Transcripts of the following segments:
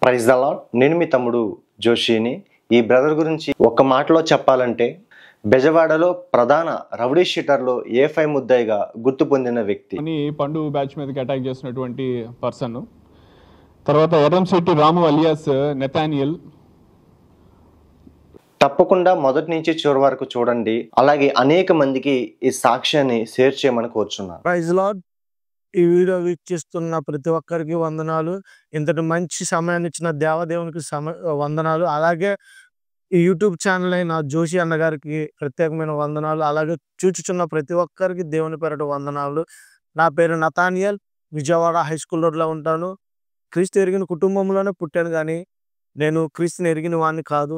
Praise the lord. నేను మీ తమ్ముడు జోషిని. ఈ బ్రదర్ గురించి ఒక్క మాటలో చెప్పాలంటే బెజవాడలో ప్రధాన రౌడీ షీటర్లో A5 ముద్దాయిగా గుర్తు పొందిన వ్యక్తి. పండు బ్యాచ్ మీదకి అటాక్ చేసినటువంటి పర్సన్. తర్వాత ఎర్రంశెట్టి రాము అలియాస్ నెతానియల్. తప్పకుండా మొదటి నుంచి చివరి వరకు చూడండి. అలాగే అనేక మందికి ఈ సాక్ష్యాన్ని షేర్ చేయమని కోరుచున్నాను. Praise lord. ఈ వీడియో వీక్షిస్తున్న ప్రతి ఒక్కరికి వందనాలు. ఇంతటి మంచి సమయాన్ని ఇచ్చిన దేవదేవునికి వందనాలు. అలాగే ఈ యూట్యూబ్ ఛానల్ అయిన జోషి అన్న గారికి ప్రత్యేకమైన వందనాలు. అలాగే చూచుచున్న ప్రతి ఒక్కరికి దేవుని పేరట వందనాలు. నా పేరు నతానియల్. విజయవాడ హై స్కూల్ రోడ్లో ఉంటాను. క్రీస్తు ఎరిగిన కుటుంబంలోనే పుట్టాను, కానీ నేను క్రీస్తుని ఎరిగిన వాడిని కాదు.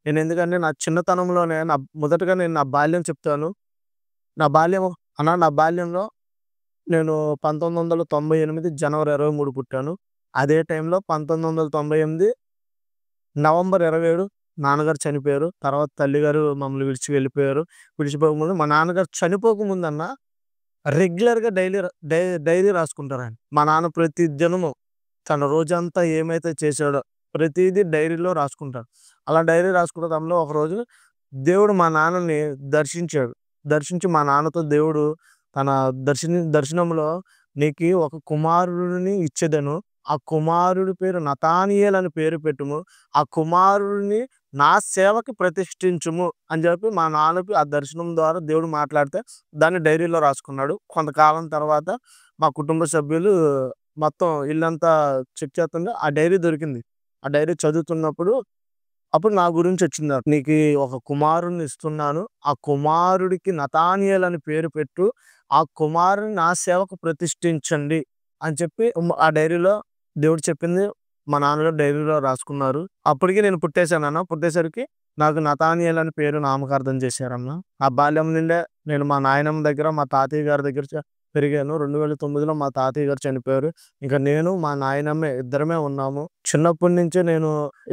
నేను ఎందుకంటే నా చిన్నతనంలోనే మొదటగా నేను నా బాల్యం చెప్తాను. నా బాల్యంలో నేను 1998 జనవరి 23 పుట్టాను. అదే టైంలో 1998 నవంబర్ 27 నాన్నగారు చనిపోయారు. తర్వాత తల్లిగారు మమ్మల్ని విడిచిపోకముందు మా నాన్నగారు చనిపోకముందన్న రెగ్యులర్గా డైరీ రాసుకుంటారండి. మా నాన్న ప్రతి దినము తన రోజంతా ఏమైతే చేశాడో ప్రతిదీ డైరీలో రాసుకుంటారు. అలా డైరీ రాసుకున్న తమలో ఒకరోజు దేవుడు మా నాన్నని దర్శించి మా నాన్నతో దేవుడు తన దర్శనంలో నీకు ఒక కుమారుడిని ఇచ్చేదను, ఆ కుమారుడి పేరు నతానియేల్ అని పేరు పెట్టుము, ఆ కుమారుడిని నా సేవకి ప్రతిష్ఠించుము అని చెప్పి మా నాన్నకి ఆ దర్శనం ద్వారా దేవుడు మాట్లాడితే దాన్ని డైరీలో రాసుకున్నాడు. కొంతకాలం తర్వాత మా కుటుంబ సభ్యులు మొత్తం ఇల్లంతా చెక్ చేస్తుంటే ఆ డైరీ దొరికింది. ఆ డైరీ చదువుతున్నప్పుడు అప్పుడు నా గురించి వచ్చింది, నీకు ఒక కుమారుడిని ఇస్తున్నాను, ఆ కుమారుడికి నతానియేల్ అని పేరు పెట్టు, ఆ కుమారుని నా సేవకు ప్రతిష్ఠించండి అని చెప్పి ఆ డైరీలో దేవుడు చెప్పింది మా నాన్నగారు డైరీలో రాసుకున్నారు. అప్పటికి నేను పుట్టేసరికి నాకు నతానియేల్ అని పేరు నామకార్థం చేశారన్న. ఆ బాల్యం నుండే నేను మా నాయనమ్మ దగ్గర మా తాతయ్య గారి దగ్గర పెరిగాను. 2009లో మా తాతయ్య గారు చనిపోయారు. ఇంకా నేను మా నాయనమ్మ ఇద్దరమే ఉన్నాము. చిన్నప్పటి నుంచే నేను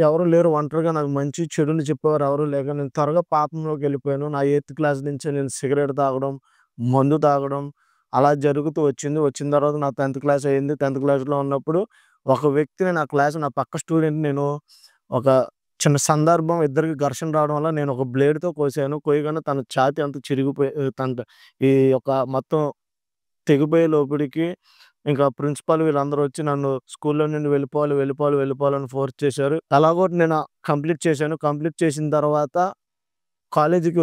ఎవరు లేరు, ఒంటరిగా నాకు మంచి చెడుని చెప్పేవారు ఎవరు లేక నేను త్వరగా పాపంలోకి వెళ్ళిపోయాను. నా 8th క్లాస్ నుంచే నేను సిగరెట్ తాగడం, మందు తాగడం అలా జరుగుతూ వచ్చింది. వచ్చిన తర్వాత నా 10th క్లాస్ అయింది. 10th క్లాస్లో ఉన్నప్పుడు ఒక వ్యక్తిని నా పక్క స్టూడెంట్ నేను ఒక చిన్న సందర్భం ఇద్దరికి ఘర్షణ రావడం వల్ల నేను ఒక బ్లేడ్తో కోసాను. కోయగానే తన ఛాతీ అంతా చిరిగిపోయి ఈ యొక్క మొత్తం తెగిపోయే లోపలికి ఇంకా ప్రిన్సిపాల్ వీళ్ళందరూ వచ్చి నన్ను స్కూల్లో నుండి వెళ్ళిపోవాలని ఫోర్స్ చేశారు. అలాగో నేను కంప్లీట్ చేశాను. కంప్లీట్ చేసిన తర్వాత కాలేజీకి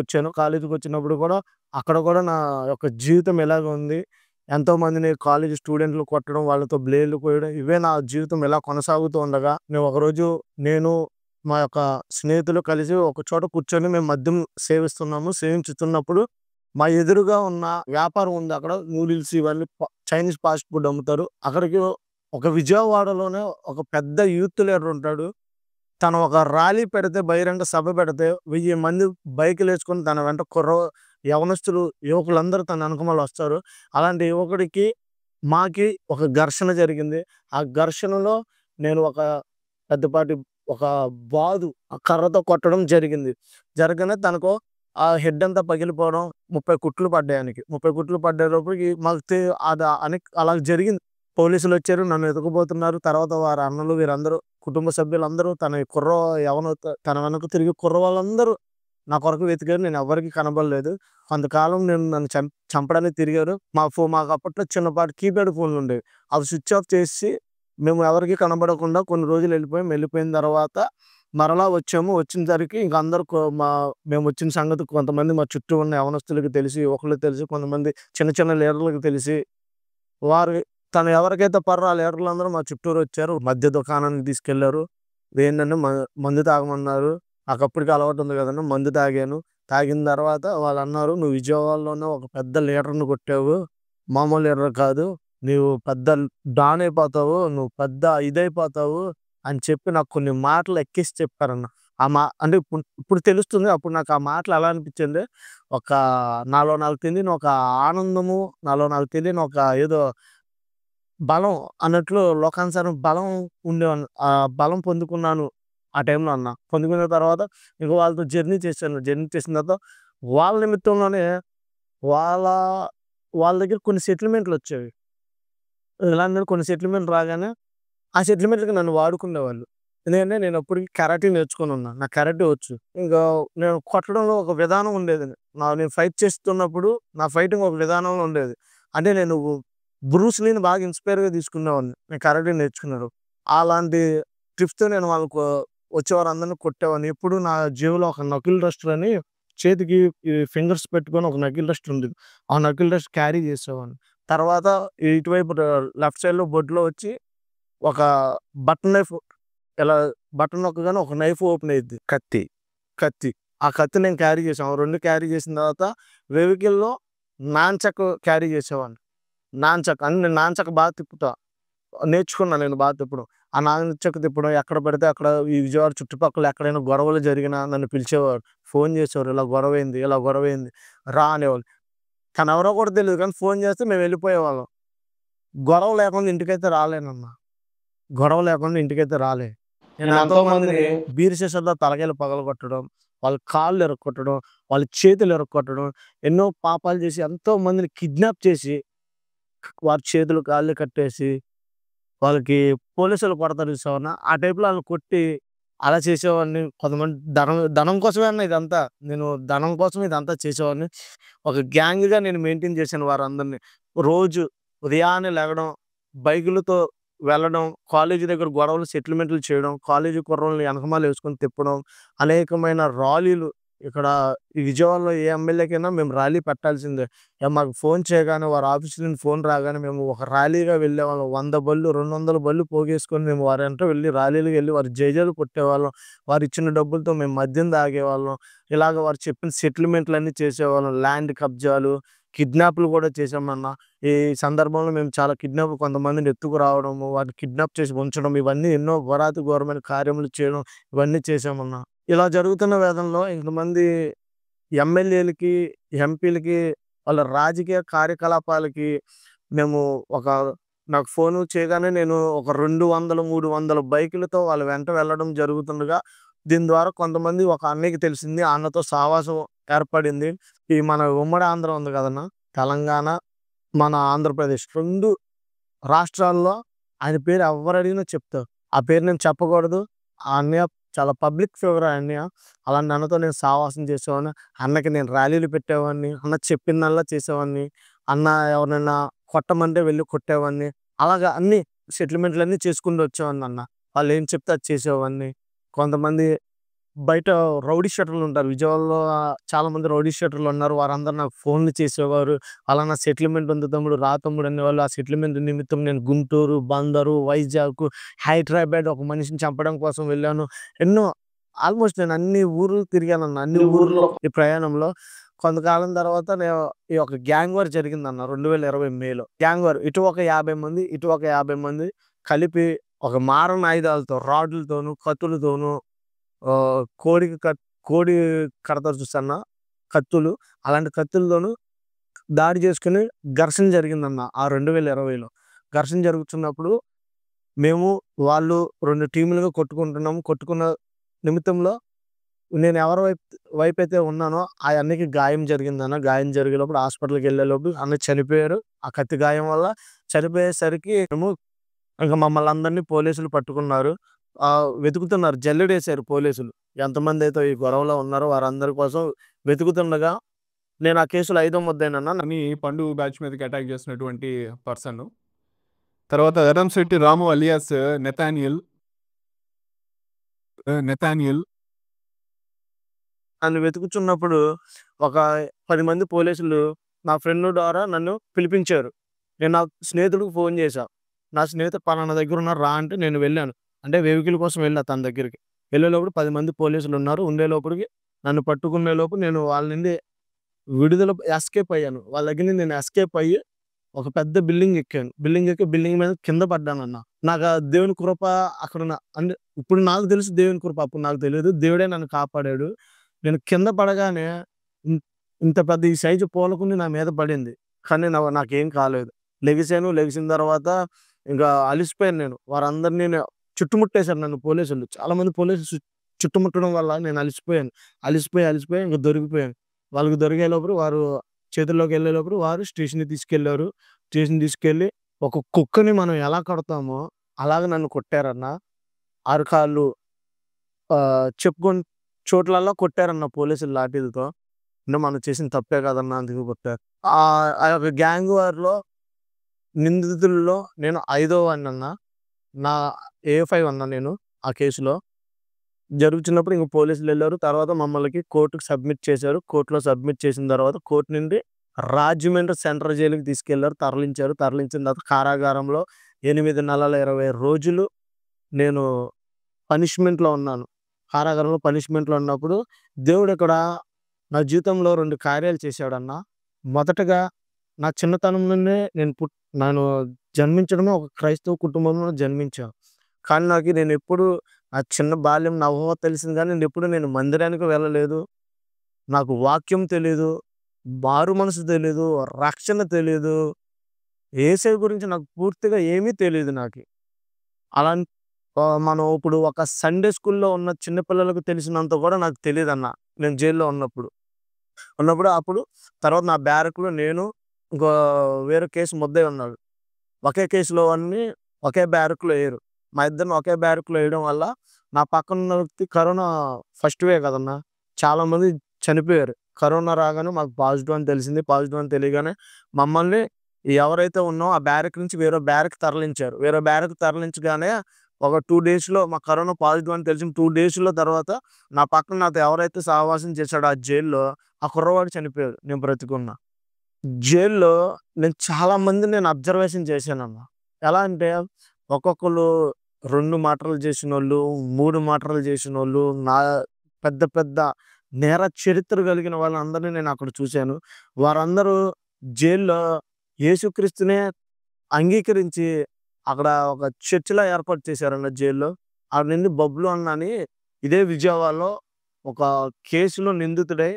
వచ్చినప్పుడు కూడా అక్కడ కూడా నా యొక్క జీవితం ఎలాగ ఉంది, ఎంతోమందిని కాలేజ్ స్టూడెంట్లు కొట్టడం, వాళ్ళతో బ్లేడ్లు కోయడం, ఇవే నా జీవితం ఎలా కొనసాగుతూ ఉండగా నేను మా యొక్క స్నేహితులు కలిసి ఒక చోట కూర్చొని మేము మద్యం సేవించుతున్నప్పుడు మా ఎదురుగా ఉన్న వ్యాపారం ఉంది. అక్కడ నూడిల్స్ ఇవన్నీ చైనీస్ ఫాస్ట్ ఫుడ్ అమ్ముతారు. అక్కడికి ఒక విజయవాడలోనే ఒక పెద్ద యూత్ లీడర్ ఉంటాడు. తను ఒక ర్యాలీ పెడితే, బహిరంగ సభ పెడితే 1000 మంది బైకులు వేసుకొని తన వెంట యువకులందరూ తన వెనకమాల వస్తారు. అలాంటి యువకుడికి మాకి ఒక ఘర్షణ జరిగింది. ఆ ఘర్షణలో నేను ఒక పెద్దపాటి బాదు కర్రతో కొట్టడం జరిగింది. జరగనే తనకు ఆ హెడ్ అంతా పగిలిపోవడం, 30 కుట్లు పడ్డాయి. 30 కుట్లు పడ్డేటప్పటికి మాకు అలా జరిగింది. పోలీసులు వచ్చారు, నన్ను ఎత్తుకుపోతున్నారు. తర్వాత వారి అన్నలు వీరందరూ కుటుంబ సభ్యులందరూ తన వెనక తిరిగి వాళ్ళందరూ నా కొరకు వెతికారు. నేను ఎవరికి కనబడలేదు. కొంతకాలం నన్ను చంపడానికి తిరిగారు. మాకు అప్పట్లో చిన్నపాటి కీప్యాడ్ ఫోన్లు ఉండేవి. అవి స్విచ్ ఆఫ్ చేసి మేము ఎవరికి కనబడకుండా కొన్ని రోజులు వెళ్ళిపోయిన తర్వాత మరలా వచ్చాము. వచ్చినసరికి ఇంక అందరూ మేము వచ్చిన సంగతి కొంతమంది మా చుట్టూ ఉన్న యవనస్తులకు తెలిసి, యువకులకు తెలిసి, కొంతమంది చిన్న చిన్న లీడర్లకు తెలిసి, తను ఎవరికైతే ఆ లీడర్లందరూ మా చుట్టూరు వచ్చారు. మద్య దుకాణానికి తీసుకెళ్లారు. ఏంటంటే మందు తాగమన్నారు. నాకు అప్పటికి అలవాటు ఉంది కదన్నా, మందు తాగాను. తాగిన తర్వాత వాళ్ళు అన్నారు, నువ్వు విజయవాడలోనే ఒక పెద్ద లీడర్ని కొట్టావు, మామూలు లీడర్ కాదు, నువ్వు పెద్ద డాన్ అయిపోతావు, నువ్వు పెద్ద ఇదైపోతావు అని చెప్పి నాకు కొన్ని మాటలు ఎక్కిసి చెప్పారన్న. అంటే ఇప్పుడు తెలుస్తుంది. అప్పుడు నాకు ఆ మాటలు ఎలా అనిపించింది, నాలో నాకు తెలియని ఒక ఆనందము, నాలో నాకు తెలియని ఒక ఏదో బలం అన్నట్లు లోకానుసారం బలం ఉండేవాళ్ళు. ఆ బలం పొందుకున్నాను ఆ టైంలో అన్న. పొందుకున్న తర్వాత ఇంక వాళ్ళతో జర్నీ చేశాను. జర్నీ చేసిన తర్వాత వాళ్ళ నిమిత్తంలోనే వాళ్ళ దగ్గర కొన్ని సెటిల్మెంట్లు వచ్చేవి. ఇలా కొన్ని సెటిల్మెంట్ రాగానే ఆ సెటిల్మెంట్‌లకి నన్ను వాడుకునేవాళ్ళు. ఎందుకంటే నేను అప్పటికి కరాటే నేర్చుకొని ఉన్నా. నాకు కరాటే వచ్చు. ఇంకా నేను కొట్టడంలో ఒక విధానం ఉండేది. నేను ఫైట్ చేస్తున్నప్పుడు నా ఫైటింగ్ ఒక విధానంలో ఉండేది. అంటే నేను బ్రూస్ లీని బాగా ఇన్‌స్పైర్‌గా తీసుకునేవాడిని. నేను కరాటే నేర్చుకున్నాను. అలాంటి టిప్స్‌తో నేను వాళ్ళకు వచ్చేవారందరిని కొట్టేవాడిని. ఎప్పుడు నా జేబులో ఒక నకిల్ డస్టర్ అని చేతికి ఈ ఫింగర్స్ పెట్టుకొని ఒక నకిల్ డస్టర్ ఉండేది. ఆ నకిల్ డస్ట్ క్యారీ చేసేవాడిని. తర్వాత ఇటువైపు లెఫ్ట్ సైడ్‌లో బొడ్లో వచ్చి ఒక బటన్ నైఫ్ ఇలా బటన్ నొక్కగానే ఒక నైఫ్ ఓపెన్ అయ్యిద్ది. కత్తి. కత్తి. ఆ కత్తి నేను క్యారీ చేశాను. ఆ 2 క్యారీ చేసిన తర్వాత వెహికల్‌లో నాన్‌చక్ క్యారీ చేసేవాడిని. నాన్‌చక్ అని నేను నాన్‌చక్ బాగా తిప్పుతా. నేర్చుకున్నా నేను బాగా తిప్పడం. ఆ నాన్‌చక్ తిప్పడం ఎక్కడ పడితే అక్కడ ఈ విజయవాడ చుట్టుపక్కల ఎక్కడైనా గొడవలు జరిగినా నన్ను పిలిచేవారు. ఫోన్ చేసేవారు. ఇలా గొడవైంది, ఇలా గొడవైంది రా అనేవాళ్ళు. తనెవరో కూడా తెలీదు కానీ ఫోన్ చేస్తే మేము వెళ్ళిపోయేవాళ్ళం. గొడవ లేకుండా ఇంటికైతే రాలేనన్నా. గొడవ లేకుండా ఇంటికైతే రాలే. నేను ఎంతో మందిని బీర్ సీసాలతో తలకాయలు పగలగొట్టడం, వాళ్ళ కాళ్ళు ఇరక్కొట్టడం, వాళ్ళ చేతులు ఇరక్కొట్టడం, ఎన్నో పాపాలు చేసి ఎంతో మందిని కిడ్నాప్ చేసి, వారి చేతులు, కాళ్ళు కట్టేసి, వాళ్ళకి పోలీసులు కొడతారు చూసావా? ఆ టైప్‌లో ఆళ్ళని కొట్టి అలా చేసేవాడిని. కొంతమంది ధనం ధనం కోసమే అన్న ఇదంతా. నేను ధనం కోసం ఇదంతా చేసేవాడిని. ఒక గ్యాంగ్‌గా నేను మెయింటైన్ చేశాను వారందరిని. రోజు ఉదయాన్నే లెగడం, బైకులతో వెళ్ళడం, కాలేజీ దగ్గర గొడవలు సెటిల్మెంట్లు చేయడం, కాలేజీ కుర్రోళ్ళని ఎనకమాలేసుకొని తిప్పడం, అనేకమైన ర్యాలీలు ఇక్కడ ఈ విజయవాడలో ఏ ఎమ్మెల్యేకైనా మేము ర్యాలీ పెట్టాల్సిందే. మాకు ఫోన్ చేయగానే వారి ఆఫీస్ నుండి ఫోన్ రాగానే మేము ఒక ర్యాలీగా వెళ్ళేవాళ్ళం. 100 బళ్ళు, 200 బళ్ళు పోగేసుకొని మేము వారి వెంట వెళ్లి ర్యాలీలుగా వెళ్లి వారి జేజేలు కొట్టేవాళ్ళం. వారిచ్చిన డబ్బులతో మేము మద్యం తాగేవాళ్ళం. ఇలాగ వారు చెప్పిన సెటిల్మెంట్‌లన్నీ చేసేవాళ్ళం. ల్యాండ్ కబ్జాలు, కిడ్నాప్‌లు కూడా చేశామన్న. ఈ సందర్భంలో మేము చాలా కొంతమందిని ఎత్తుకురావడము, వారిని కిడ్నాప్ చేసి ఉంచడం, ఇవన్నీ ఎన్నో ఘోరాతి ఘోరమైన కార్యములు చేయడం, ఇవన్నీ చేశామన్న. ఇలా జరుగుతున్న వేళల్లో ఇంతమంది ఎమ్మెల్యేలకి, ఎంపీలకి వాళ్ళ రాజకీయ కార్యకలాపాలకి మేము ఒక నాకు ఫోను చేయగానే నేను ఒక 200, 300 బైకులతో వాళ్ళ వెంట వెళ్ళడం జరుగుతుండగా, దీని ద్వారా కొంతమంది ఒక అన్నయ్యకి తెలిసింది. ఆ అన్నతో సావాసం ఏర్పడింది. ఈ మన ఉమ్మడి ఆంధ్ర ఉంది కదన్నా! తెలంగాణ, మన ఆంధ్రప్రదేశ్ 2 రాష్ట్రాల్లో ఆయన పేరు ఎవ్వరడిగినా చెప్తారు. ఆ పేరు నేను చెప్పకూడదు. ఆ అన్నయ్య చాలా పబ్లిక్ ఫిగర్ ఆ అన్నయ్య. అలాంటి అన్నతో నేను సావాసం చేసేవాడిని. అన్నకి నేను ర్యాలీలు పెట్టేవాడిని. అన్న చెప్పిందల్లా చేసేవాడిని. అన్న ఎవరినైనా కొట్టమంటే వెళ్లి కొట్టేవాడిని. అలాగా అన్ని సెటిల్మెంట్‌లన్నీ చేసుకుంటూ వచ్చేవాడినన్న. వాళ్ళేం చెప్తే అది చేసేవాడిని. కొంతమంది బయట రౌడీ షీటర్లుంటారు. విజయవాడలో చాలామంది రౌడీ షీటర్లున్నారు. వారందరూ నాకు ఫోన్‌లు చేసేవారు. "పలానా సెటిల్మెంట్ ఉంది తమ్ముడు, రా తమ్ముడు" అనేవాళ్ళు. ఆ సెటిల్మెంట్ నిమిత్తం నేను గుంటూరు, బందరు, వైజాగ్, హైదరాబాద్ ఒక మనిషిని చంపడం కోసం వెళ్ళాను. ఎన్నో ఆల్‌మోస్ట్ నేను అన్ని ఊర్లు తిరిగానన్న. అన్ని ఊర్లో ఈ ప్రయాణంలో కొంతకాలం తర్వాత ఈ యొక్క గ్యాంగ్ వార్ జరిగిందన్న 2020 మేలో. గ్యాంగ్ వార్ ఇటు ఒక 50 మంది, ఇటు ఒక 50 మంది కలిపి ఒక మారణాయుధాలతో, రాడ్‌లతోనూ, కత్తులతోనూ కోడికి కోడి కడతారు చూసన్నా కత్తులు. అలాంటి కత్తులతోను దాడి చేసుకొని ఘర్షణ జరిగిందన్న ఆ 2020లో. ఘర్షణ జరుగుతున్నప్పుడు మేము, వాళ్ళు 2 టీములుగా కొట్టుకుంటున్నాము. కొట్టుకున్న నిమిత్తంలో నేను ఎవరి వైపైతే ఉన్నానో ఆ అన్నకి గాయం జరిగిందన్న. గాయం జరిగేలోపు హాస్పిటల్‌కెళ్ళేలోపు అన్న చనిపోయారు. ఆ కత్తి గాయం వల్ల. చనిపోయేసరికి మేము ఇంక మమ్మల్ని అందరిని పోలీసులు పట్టుకున్నారు. వెతుకుతున్నారు. జల్లెడేశారు పోలీసులు. ఎంతమందైతే ఈ గొడవలో ఉన్నారో వారందరి కోసం వెతుకుతుండగా నేను ఆ కేసులో ఐదో ముద్దాయినన్న. అని పండు బ్యాచ్ మీదకి అటాక్ చేసినటువంటి పర్సన్. తర్వాత ఎర్రంశెట్టి రాము అలియాస్ నెతానియల్ నెతానియల్ నన్ను వెతుకుతున్నప్పుడు ఒక 10 మంది పోలీసులు నా ఫ్రెండ్ ద్వారా నన్ను పిలిపించారు. నేను నా స్నేహితుడికి ఫోన్ చేశా. నా స్నేహితుడు పలానా దగ్గరున్నారు రా అంటే నేను వెళ్ళాను. అంటే వెహికల్ కోసం వెళ్ళా తన దగ్గరికి. వెళ్ళేలోపుడు 10 మంది పోలీసులున్నారు. ఉండేలోపటికి నన్ను పట్టుకునేలోపు నేను వాళ్ళ నుండి ఎస్కేప్ అయ్యాను. వాళ్ళ దగ్గర నుంచి నేను ఎస్కేప్ అయ్యి ఒక పెద్ద బిల్డింగ్ ఎక్కాను. బిల్డింగ్ ఎక్కి బిల్డింగ్ మీద కింద పడ్డానన్న. నాకు ఆ దేవుని కృప అక్కడ అంటే ఇప్పుడు నాకు తెలుసు దేవుని కృప. అప్పుడు నాకు తెలీదు. దేవుడే నన్ను కాపాడాడు. నేను కింద పడగానే ఇన్ ఇంత పెద్ద ఈ సైజు పూలకుండి నా మీద పడింది. కానీ నాకేం కాలేదు. లెగిసాను. లెగిసిన తర్వాత ఇంకా అలిసిపోయాను నేను. వారందరిని చుట్టుముట్టేశారు నన్ను పోలీసులు. చాలామంది పోలీసులు చుట్టుముట్టడం వల్ల నేను అలిసిపోయాను. అలిసిపోయి ఇంక దొరికిపోయాను. వాళ్ళకి దొరికే లోపల వారు చేతుల్లోకెళ్ళే లోపల వారు స్టేషన్‌కి తీసుకెళ్లారు. స్టేషన్‌కి తీసుకెళ్ళి ఒక కుక్కని మనం ఎలా కొడతామో అలాగ నన్ను కొట్టారన్న. అరకాళ్ళు చెప్పుకొని చోట్లల్లో కొట్టారన్న పోలీసులు లాఠీలతో. అంటే మనం చేసిన తప్పే కదన్నా అందుకే కొట్టారు. ఆ యొక్క గ్యాంగ్ వార్‌లో నిందితుల్లో నేను ఐదో వాడినన్నా. నా A5 అన్నా నేను ఆ కేసులో. జరుగుతున్నప్పుడు ఇంక పోలీసులెళ్లారు. తర్వాత మమ్మల్ని కోర్ట్‌కి సబ్మిట్ చేశారు. కోర్ట్‌లో సబ్మిట్ చేసిన తర్వాత కోర్ట్ నుండి రాజమండ్రి సెంట్రల్ జైలుకి తీసుకెళ్లారు. తరలించారు. తరలించిన తర్వాత కారాగారంలో 8 నెలల 20 రోజులు నేను పనిష్మెంట్‌లో ఉన్నాను. కారాగారంలో పనిష్మెంట్‌లో ఉన్నప్పుడు దేవుడిక్కడ నా జీవితంలో 2 కార్యాలు చేశాడన్న. మొదటగా నా చిన్నతనం నుండే నేను జన్మించడమే ఒక క్రైస్తవ కుటుంబంలో జన్మించాను. కానీ నేనెప్పుడు నా చిన్న బాల్యం నా ఊహ తెలిసింది గానీ నేను మందిరానికి వెళ్ళలేదు. నాకు వాక్యం తెలీదు. మారు మనసు తెలీదు. రక్షణ తెలీదు. యేసయ్య గురించి నాకు పూర్తిగా ఏమీ తెలీదు నాకి. అలాన్ మనం ఇప్పుడు ఒక సండే స్కూల్‌లో ఉన్న చిన్న పిల్లలకు తెలిసినంత కూడా నాకు తెలీదన్న. నేను జైల్‌లో ఉన్నప్పుడు. అప్పుడు తర్వాత నా బ్యారక్‌లో నేను ఇంకో వేరే కేసు ముద్దాయి ఉన్నాడు. ఒకే కేసులో వాడిని ఒకే బ్యారక్‌లో ఎయ్యరు. మా ఇద్దరిని ఒకే బ్యారక్‌లో ఎయడం వల్ల నా పక్కనున్న వ్యక్తి కరోనా ఫస్ట్ వేవ్ కదన్నా! చాలామంది చనిపోయారు. కరోనా రాగానే మాకు పాజిటివ్ అని తెలిసింది. పాజిటివ్ అని తెలియగానే మమ్మల్ని ఎవరైతే ఉన్నామో ఆ బ్యారక్ నుంచి వేరే బ్యారక్‌కి తరలించారు. వేరే బ్యారక్‌కి తరలించగానే ఒక 2 డేస్‌లో మాకు కరోనా పాజిటివ్ అని తెలిసిన 2 డేస్‌లో తర్వాత నా పక్కన నాతో ఎవరైతే సహవాసం చేశాడో ఆ జైల్‌లో ఆ కుర్రవాడు చనిపోయాడు. నేను బ్రతికున్నా. జైల్‌లో నేను చాలా మందిని అబ్జర్వేషన్ చేశానన్న. ఎలా అంటే ఒక్కొక్కళ్ళు 2 మర్డర్‌లు చేసినోళ్ళు, 3 మర్డర్‌లు చేసినోళ్ళు, పెద్ద పెద్ద నేర చరిత్ర కలిగిన వాళ్ళందరిని నేను అక్కడ చూశాను. వారందరూ జైల్‌లో యేసుక్రీస్తునే అంగీకరించి అక్కడ ఒక చర్చ్‌లా ఏర్పాటు చేశారన్న జైల్‌లో. ఆడ నుండి బబ్లు అన్న అని ఇదే విజయవాడలో ఒక కేసులో నిందితుడై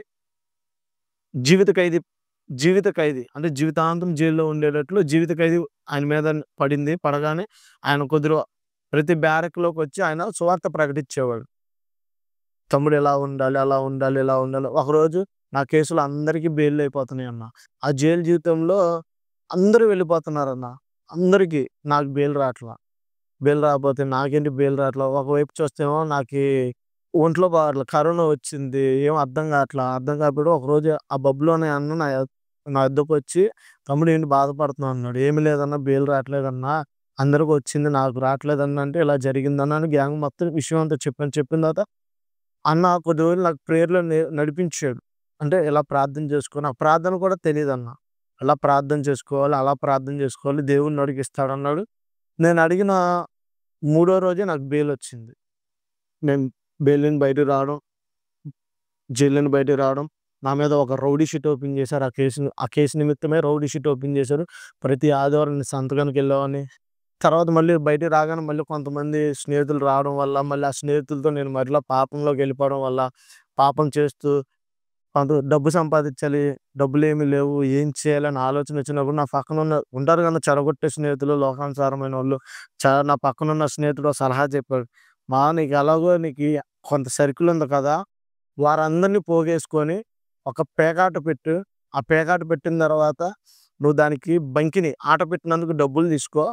జీవిత ఖైదీ జీవిత ఖైదీ అంటే జీవితాంతం జైల్‌లో ఉండేటట్లు జీవిత ఖైదీ ఆయన మీద పడింది. పడగానే ఆయన ప్రతి బ్యారక్‌లోకొచ్చి ఆయన సువార్త ప్రకటించేవాడు. తమ్ముడు ఇలా ఉండాలి, అలా ఉండాలి, ఇలా ఉండాలి. ఒకరోజు నా కేసులో అందరికి బెయిల్‌లయిపోతున్నాయన్న. ఆ జైలు జీవితంలో అందరూ వెళ్ళిపోతున్నారన్న. అందరికి. నాకు బెయిల్ రాట్లా. బెయిల్ రాకపోతే నాకేంటి బెయిల్ రాట్లా. ఒకవైపు చూస్తేమో ఒంట్లో బాగట్ల. కరోనా వచ్చింది. ఏం అర్థం కావట్లా. అర్థం కాకపోతే ఒకరోజు ఆ బబ్లు అనే అన్న నా వద్దకొచ్చి "తమ్ముడు ఏంటి బాధపడుతున్నావు" అన్నాడు. "ఏమి లేదన్నా బెయిల్ రాట్లేదన్నా. అందరికొచ్చింది నాకు రాట్లేదన్నా" అంటే ఇలా జరిగిందన్నా అని గ్యాంగ్ మొత్తం విషయం అంతా చెప్పాను. చెప్పిన తర్వాత అన్న కొద్ది రోజులు నాకు ప్రేయర్‌లో నడిపించాడు. అంటే ఇలా ప్రార్థన చేసుకో. నాకు ప్రార్థన కూడా తెలీదన్న. ఎలా ప్రార్థన చేసుకోవాలి, అలా ప్రార్థన చేసుకోవాలి. దేవుడిని అడిగి ఇస్తాడన్నాడు. నేను అడిగిన మూడో రోజే నాకు బెయిలొచ్చింది. నేను బెయిల్ నుండి బయటకి రావడం, జైలు నుండి బయటకి రావడం. నా మీద ఒక రౌడీ షీట్ ఓపెన్ చేశారు. ఆ కేసు నిమిత్తమే రౌడీ షీట్ ఓపెన్ చేశారు. ప్రతి ఆదివారం నేను సంతకానికెళ్ళేవాడిని. తర్వాత మళ్ళీ బయటికి రాగానే మళ్ళీ కొంతమంది స్నేహితులు రావడం వల్ల, మళ్ళీ ఆ స్నేహితులతో నేను మరలా పాపంలోకెళ్ళిపోవడం వల్ల, పాపం చేస్తూ డబ్బు సంపాదించాలి, డబ్బులేమి లేవు, ఏం చేయాలని ఆలోచన వచ్చినప్పుడు నా పక్కనున్న ఉంటారు కదా చెడగొట్టే స్నేహితులు, లోకానుసారమైనోళ్ళు. నా పక్కనున్న స్నేహితుడు ఒక సలహా చెప్పాడు. నీకు ఎలాగో కొంత సర్కిల్ ఉంది కదా! వారందరిని పోగేసుకొని ఒక పేకాట పెట్టు. ఆ పేకాట పెట్టిన తర్వాత నువ్వు దానికి బంకిని ఆట పెట్టినందుకు డబ్బులు తీసుకో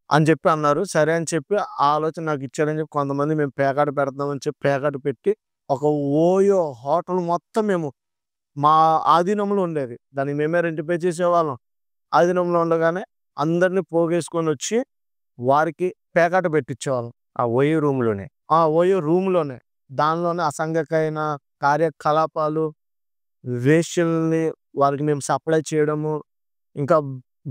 అని చెప్పి అన్నారు. సరే అని చెప్పి ఆ ఆలోచన నాకిచ్చారని చెప్పి కొంతమంది మేము పేకాట పెడతామని చెప్పి పేకాట పెట్టి ఒక ఓయో హోటల్ మొత్తం మా ఆధీనంలో ఉండేది. దానికి మేమే రెంట్ పే చేసేవాళ్ళం. ఆధీనంలో ఉండగానే అందరిని పోగేసుకొనొచ్చి వారికి పేకాట పెట్టిచ్చేవాళ్ళం. ఆ ఓయూ రూమ్‌లోనే. ఓయో రూమ్‌లోనే. దానిలోనే అసంఘికమైన కార్యకలాపాలు, వేశ్యల్ని వారికి మేము సప్లై చేయడము, ఇంకా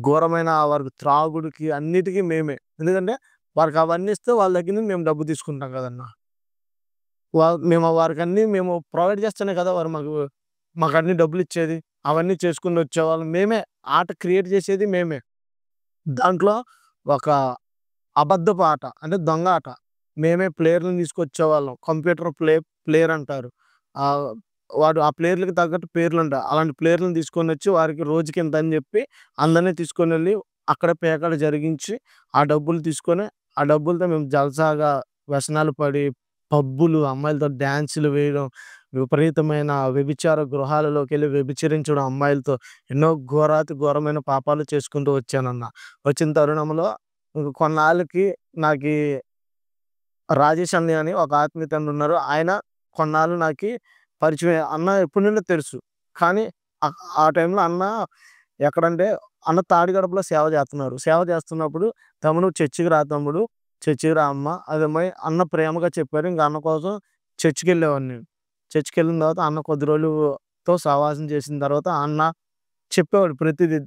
ఘోరమైన వారికి త్రాగుడుకి అన్నిటికి మేమే. ఎందుకంటే వారికి అవన్నీ ఇస్తే వాళ్ళ దగ్గర నుంచి మేము డబ్బు తీసుకుంటాం కదన్నా! మేము వారికన్నీ ప్రొవైడ్ చేస్తేనే కదా! వారు మాకన్ని డబ్బులిచ్చేది. అవన్నీ చేసుకొని వచ్చేవాళ్ళం. మేమే ఆట క్రియేట్ చేసేది మేమే. దాంట్లో ఒక అబద్ధపు ఆట అంటే దొంగ ఆట. మేమే ప్లేయర్‌లని తీసుకొచ్చేవాళ్ళం. కంప్యూటర్ ప్లేయర్ అంటారు. ఆహ్, ఆ ప్లేయర్‌లకి తగ్గట్టు పేర్లుంటాయి. అలాంటి ప్లేయర్‌లని తీసుకొనొచ్చి వారికి రోజుకింత అని చెప్పి అందరిని తీసుకొనెళ్ళి అక్కడ పేకాట జరిగించి ఆ డబ్బులు తీసుకొని, ఆ డబ్బులతో మేము జల్సాగా వ్యసనాలు పడి పబ్బులు, అమ్మాయిలతో డాన్సులు వేయడం, విపరీతమైన వ్యభిచార గృహాలలోకెళ్ళి వ్యభిచరించడం అమ్మాయిలతో ఎన్నో ఘోరాతి ఘోరమైన పాపాలు చేసుకుంటూ వచ్చానన్న. వచ్చిన తరుణంలో కొన్నాళ్ళకి నాకీ రాజేష్ అన్నయ్య అని ఒక ఆత్మీయ తండ్రి ఉన్నారు. ఆయన కొన్నాళ్ళు నాకి పరిచయం. అన్న ఎప్పటి నుండో తెలుసు. కానీ ఆ టైంలో అన్న ఎక్కడంటే అన్న తాడిగడపలో సేవ చేస్తున్నారు. సేవ చేస్తున్నప్పుడు "తమ్ముడు చర్చికి రా తమ్ముడు, చర్చికి రా అమ్మ" అదేమో అన్న ప్రేమగా చెప్పారు. ఇంక అన్న కోసం చర్చికెళ్ళేవాడిని నేను. చర్చికెళ్ళిన తర్వాత అన్న కొద్ది రోజులుతో సహవాసం చేసిన తర్వాత అన్న చెప్పేవాడు ప్రతిదీ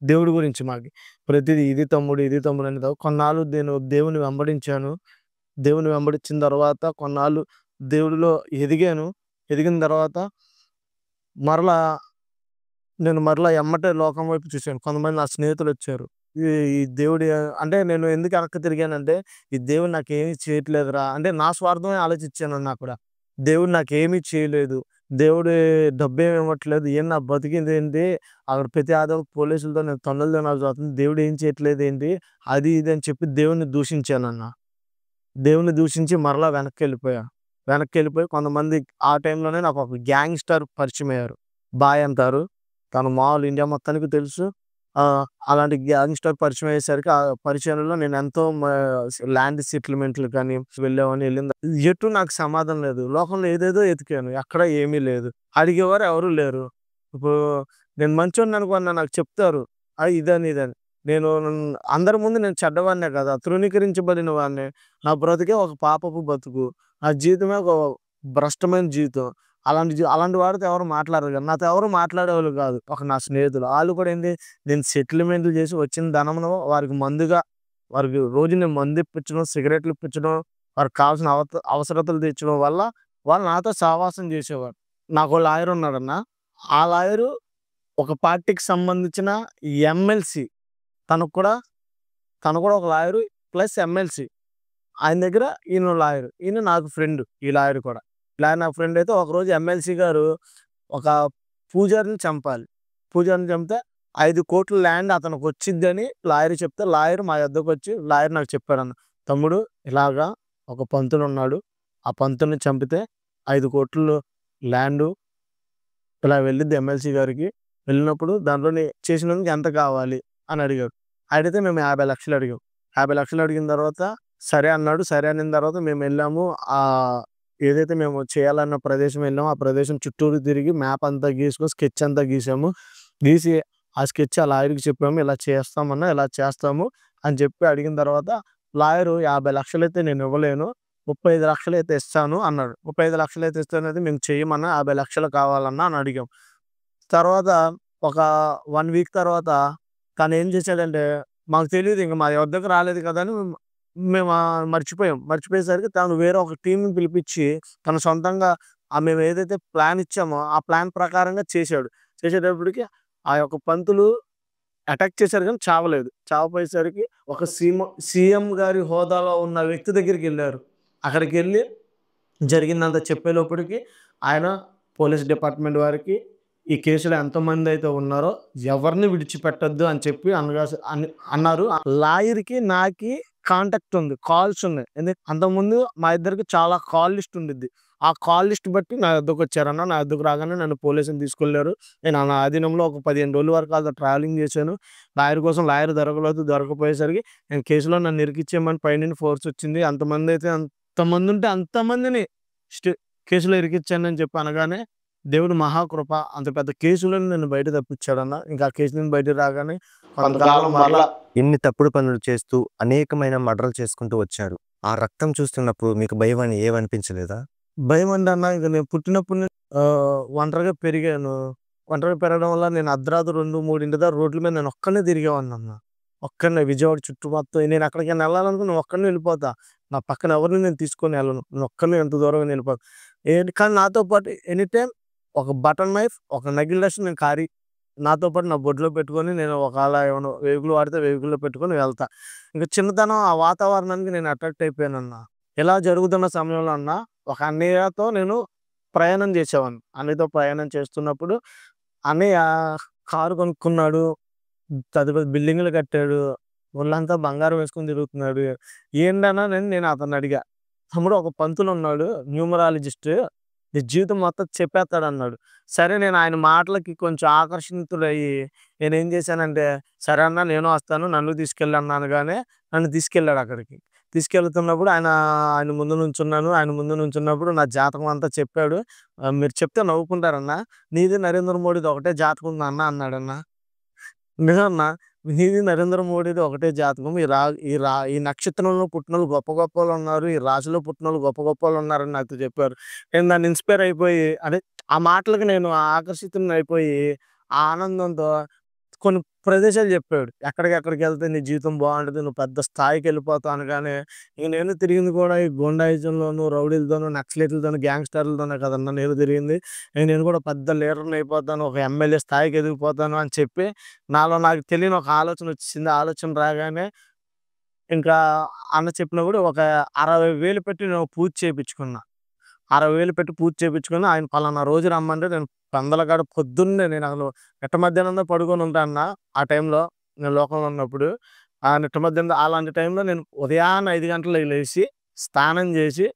దేవుడి గురించి మాకి. ప్రతిదీ ఇది తమ్ముడు, ఇది తమ్ముడు అని. కొన్నాళ్ళు నేను దేవుని వెంబడించాను. దేవుని వెంబడించిన తర్వాత కొన్నాళ్ళు దేవుడిలో ఎదిగాను. ఎదిగిన తర్వాత మరలా మరలా ఎమ్మటే లోకం వైపు చూసాను. కొంతమంది నా స్నేహితులొచ్చారు. ఈ ఈ దేవుడు అంటే నేను ఎందుకు వెనక్కి తిరిగానంటే, ఈ దేవుడు నాకేమి చేయట్లేదురా! అంటే నా స్వార్థమే ఆలోచించానన్నా కూడా. దేవుడు నాకేమీ చేయలేదు. దేవుడు డబ్బేమి ఇవ్వట్లేదు. నా బతికిందేంటి? అక్కడ ప్రతి ఆదివారం పోలీసులతో నేను తన్నులు తినాల్సి వస్తుంది. దేవుడు ఏం చేయట్లేదేంటి? అది ఇది అని చెప్పి దేవుడిని దూషించానన్నా. దేవుడిని దూషించి మరలా వెనక్కెళ్ళిపోయా. వెనక్కెళ్ళిపోయి కొంతమంది ఆ టైంలోనే నాకొక గ్యాంగ్‌స్టర్ పరిచయమయ్యారు. బాయ్ అంటారు. తను మామూలు ఇండియా మొత్తానికి తెలుసు. అలాంటి గ్యాంగ్‌స్టర్ పరిచయం అయ్యేసరికి ఆ పరిచయంలో నేనెంతో ల్యాండ్ సెటిల్‌మెంట్‌లు కానీ వెళ్ళామని వెళ్ళిన ఎటు నాకు సమాధానం లేదు. లోకంలో ఏదేదో ఎతికాను. ఎక్కడ ఏమీ లేదు. అడిగేవారు ఎవరు లేరు. ఇప్పుడు నేను మంచోడిననుకున్నా నాకు చెప్తారు. ఇదని. అందరి ముందు నేను చెడ్డవాడినే కదా! తృణీకరించబడిన వాడినే. నా బ్రతుకే ఒక పాపపు బతుకు. నా జీవితమే ఒక భ్రష్టమైన జీవితం. అలాంటి వాడితో ఎవరు మాట్లాడరు కదా! నాతో ఎవరు మాట్లాడేవాళ్ళు కాదు. నా స్నేహితులు. ఆళ్ళు కూడా ఏంది నేను సెటిల్‌మెంట్‌లు చేసి వచ్చిన ధనమును వారికి మందుగా వారికి రోజు నేను మందు ఇప్పించడం, సిగరెట్లు ఇప్పించడం, వారికి కావాల్సిన అవసరతలు తీర్చడం వల్ల వాళ్ళు నాతో సహవాసం చేసేవారు. నాకో లాయర్ ఉన్నాడన్న. ఆ లాయరు ఒక పార్టీకి సంబంధించిన ఎమ్మెల్సీ. తను కూడా ఒక లాయరు ప్లస్ ఎమ్మెల్సీ. ఆయన దగ్గర ఈయన లాయరు. ఈయన నాకు ఫ్రెండ్. ఈ లాయర్ కూడా. లాయర్ నాకు ఫ్రెండ్ అయితే ఒకరోజు ఎమ్మెల్సీ గారు ఒక పూజారిని చంపాలి. పూజారిని చంపితే 5,00,00,000 ల్యాండ్ అతనికొచ్చిద్దని లాయర్ చెప్తే లాయర్ మా యొద్దకొచ్చి లాయర్ నాకు చెప్పాడన్న. "తమ్ముడు ఇలాగా ఒక పంతులున్నాడు. ఆ పంతుల్ని చంపితే 5,00,00,000 ల్యాండు ఇలా వెళ్ళిద్ది ఎమ్మెల్సీ గారికి. వెళ్ళినప్పుడు దాంట్లోని చేసినందుకు ఎంత కావాలి" అని అడిగాడు. అడిగితే మేము 50,00,000 అడిగాం. 50,00,000 అడిగిన తర్వాత సరే అన్నాడు. సరే అనిన తర్వాత మేమెళ్ళాము. ఏదైతే మేము చేయాలన్న ప్రదేశం వెళ్ళామో, ఆ ప్రదేశం చుట్టూరు తిరిగి మ్యాప్ అంతా గీసుకొని స్కెచ్ అంతా గీసాము. గీసి ఆ స్కెచ్ ఆ లాయర్‌కి చెప్పాము. ఇలా చేస్తామన్నా, ఇలా చేస్తాము అని చెప్పి అడిగిన తర్వాత లాయరు 50,00,000 అయితే నేను ఇవ్వలేను. 35,00,000 అయితే ఇస్తాను అన్నాడు. 35,00,000 అయితే ఇస్తానైతే మేము చెయ్యమన్నా 50,00,000 కావాలన్నా అని అడిగాం. తర్వాత ఒక 1 వీక్ తర్వాత తనేం చేశాడంటే మాకు తెలీదు ఇంక మా వద్దకు రాలేదు కదా అని మేము మర్చిపోయాం. మర్చిపోయేసరికి తను వేరే ఒక టీమ్‌ని పిలిపిచ్చి తను సొంతంగా మేము ఏదైతే ప్లాన్ ఇచ్చామో ఆ ప్లాన్ ప్రకారంగా చేశాడు. చేసేటప్పటికి ఆ యొక్క పంతులు అటాక్ చేశారు కానీ చావలేదు. చావపోయేసరికి ఒక సీఎం గారి హోదాలో ఉన్న వ్యక్తి దగ్గరికెళ్లారు. అక్కడికెళ్ళి జరిగిందంతా చెప్పేలోపటికి ఆయన పోలీస్ డిపార్ట్మెంట్ వారికి ఈ కేసులో ఎంతమందైతే ఉన్నారో ఎవరిని విడిచిపెట్టొద్దు అని చెప్పి అన్నారు. లాయర్‌కి నాకి కాంటాక్ట్ ఉంది. కాల్స్ ఉన్నాయి. అంతకుముందు మా ఇద్దరికి చాలా కాల్ లిస్ట్ ఉండిద్ది. ఆ కాల్ లిస్ట్ బట్టి నా యొద్దకొచ్చారన్న. నా యొద్దకు రాగానే నన్ను పోలీసులు తీసుకెళ్లారు. నేను నా ఆధీనంలో ఒక 15 రోజుల వరకు ఆళ్ళతో ట్రావెలింగ్ చేశాను. లాయర్ కోసం లాయర్ దొరకలేదు. దొరకకపోయేసరికి నేను కేసులో నన్ను ఇరికిచ్చేయమని పైనుండి ఫోర్స్ వచ్చింది. అంతమందుంటే అంతమందిని కేసులో ఇరికిచ్చానని చెప్పి అనగానే దేవుడు మహాకృప అంత పెద్ద కేసులను నన్ను బయట తప్పించాడన్న. ఇంకా ఆ కేసు నుంచి బయటకి రాగానే కొంతకాలం మరలా ఇన్ని తప్పుడు పనులు చేస్తూ అనేకమైన మర్డర్‌లు చేసుకుంటూ వచ్చారు. ఆ రక్తం చూస్తున్నప్పుడు మీకు భయం అని ఏమనిపించలేదా? భయం అంటే అన్న ఇంక నేను పుట్టినప్పుడు ఒంటరిగా పెరిగాను. ఒంటరిగా పెరగడం వల్ల నేను అర్ధరాత్రి 2, 3 దాకా రోడ్ల మీద నేను ఒక్కడినే తిరిగేవాడినన్న. ఒక్కడినే విజయవాడ చుట్టూ మొత్తం నేను ఎక్కడికైనా వెళ్ళాలనుకున్న ఒక్కడినే వెళ్ళిపోతా. నా పక్కన ఎవరిని నేను తీసుకొని వెళ్ళను. నేను ఒక్కడినే ఎంత దూరమైనా వెళ్ళిపోతా. కానీ నాతో పాటు ఎనీ టైమ్ ఒక బటన్ నైఫ్, ఒక నగిల్ డస్ట్ నేను నాతో పాటు నా బొడ్లో పెట్టుకొని నేను ఒకవేళ ఏమైనా వెహికల్ వాడితే వెహికల్‌లో పెట్టుకొని వెళ్తా. ఇంక చిన్నతనం ఆ వాతావరణానికి నేను అట్రాక్ట్ అయిపోయానన్న. ఇలా జరుగుతున్న సమయంలో అన్న ఒక అన్నయ్యతో నేను ప్రయాణం చేసేవాడిని. అన్నయ్యతో ప్రయాణం చేస్తున్నప్పుడు అన్నయ్య కారు కొనుక్కున్నాడు. పెద్ద పెద్ద బిల్డింగులు కట్టాడు. ఒళ్ళంతా బంగారం వేసుకొని తిరుగుతున్నాడు. ఏంటన్నా నేను అతన్ని అడిగా. తమ్ముడు ఒక పంతులున్నాడు న్యూమరాలజిస్ట్. నీ జీవితం మొత్తం చెప్పేస్తాడన్నాడు. సరే నేను ఆయన మాటలకి కొంచెం ఆకర్షితుడయ్యి నేనేం చేశానంటే, సరే అన్న నేను వస్తాను నన్ను తీసుకెళ్ళు అన్నా అనగానే నన్ను తీసుకెళ్ళాడు అక్కడికి. తీసుకెళ్తున్నప్పుడు ఆయన ముందు నుంచున్నాను. ఆయన ముందు నుంచున్నప్పుడు నా జాతకం అంతా చెప్పాడు. "మీరు చెప్తే నవ్వుకుంటారన్నా. నీది నరేంద్ర మోడీది ఒకటే జాతకం ఉంది అన్న" అన్నాడన్న. నిజమన్నా. నీది నరేంద్ర మోడీది ఒకటే జాతకం. ఈ నక్షత్రంలో పుట్టినోళ్ళు గొప్ప గొప్పోళ్ళున్నారు. ఈ రాశిలో పుట్టినోళ్ళు గొప్ప గొప్పోళ్ళున్నారని నాతో చెప్పారు. నేను దాన్ని ఇన్‌స్పైర్ అయిపోయి అదే ఆ మాటలకి నేను ఆకర్షితుడినయిపోయి ఆ ఆనందంతో కొన్ని ప్రదేశాలు జెప్పాడు. ఎక్కడికెక్కడికెళ్తే నీ జీవితం బావుంటది. నువ్వు పెద్ద స్థాయికెళ్ళిపోతావు అనగానే, ఇక నేను తిరిగింది కూడా ఈ గూండాయిజంలోను, రౌడీలతోను, నక్సలైట్‌లతోను, గ్యాంగ్‌స్టర్‌లతోనే కదన్నా నేను తిరిగింది. నేను కూడా పెద్ద లీడర్‌నయిపోతాను. ఒక ఎమ్మెల్యే స్థాయికి ఎదిగిపోతాను అని చెప్పి, నాలో నాకు తెలియని ఒక ఆలోచనొచ్చేసింది. ఆలోచన రాగానే ఇంకా అన్న చెప్పినప్పుడు ఒక 60,000 పెట్టి నేను పూజ చేపిచ్చుకున్నా. 60,000 పెట్టి పూజ చేపిచ్చుకొని, ఆయన పలానా రోజు రమ్మంటే నేను పెందలకాడ పొద్దున్నే నేనసలు మిట్ట మధ్యాహ్నంలో పడుకొనుంటా అన్న ఆ టైంలో నేను లోకంలో ఉన్నప్పుడు. ఆ మిట్ట మధ్యాహ్నం అలాంటి టైంలో నేను ఉదయాన్నే 5 గంటలకు లేసి, స్నానం జేసి,